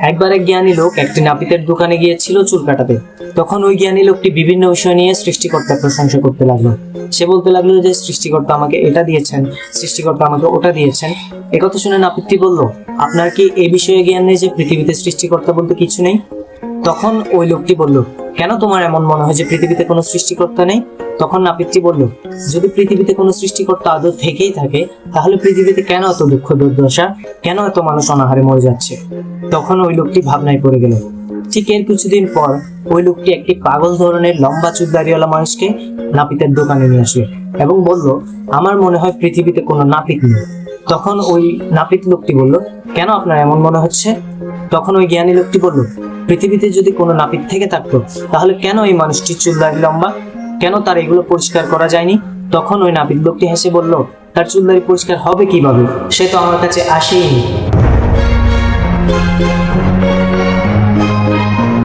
একবার এক জ্ঞানী লোক একটি নাপিতের দোকানে গিয়েছিল চুল কাটাতে। তখন ওই জ্ঞানী লোকটি বিভিন্ন বিষয় নিয়ে সৃষ্টিকর্তার প্রশংসা করতে লাগলো। সে বলতে লাগলো যে সৃষ্টিকর্তা আমাকে এটা দিয়েছেন, সৃষ্টিকর্তা আমাকে ওটা দিয়েছেন। একথা শুনে নাপিতটি বলল, আপনার কি এই বিষয়ে জ্ঞান নেই যে পৃথিবীতে সৃষ্টিকর্তা বলতে কিছু নেই? তখন ওই লোকটি বলল, কেন তোমার এমন মনে হয় যে পৃথিবীতে কোনো সৃষ্টিকর্তা নেই? তখন নাপিতটি বলল, যদি পৃথিবীতে কোনো সৃষ্টিকর্তা আদৌ থেকেই থাকে, তাহলে পৃথিবীতে কেন এত দুঃখ দুর্দশা, কেন এত মানুষ অনাহারে মরে যাচ্ছে? তখন ওই লোকটি ভাবনায় পড়ে গেল। ঠিক এর কিছুদিন পর ওই লোকটি একটি পাগল ধরনের লম্বা চুল দাড়িওয়ালা মানুষকে নাপিতের দোকানে নিয়ে আসলো এবং বলল, আমার মনে হয় পৃথিবীতে কোনো নাপিত নেই। তখন ওই নাপিত লোকটি বলল, কেন আপনার এমন মনে হচ্ছে? তখন ওই জ্ঞানী লোকটি বলল, পৃথিবীতে যদি কোনো নাপিত থেকে থাকতো, তাহলে কেন এই মানুষটির চুল দাড়ি লম্বা, কেন তার এগুলো পরিষ্কার করা যায়নি? তখন ওই নাপিত লোকটি হেসে বলল, তার চুল দাড়ি পরিষ্কার হবে কিভাবে, সে তো আমার কাছে আসেইনি।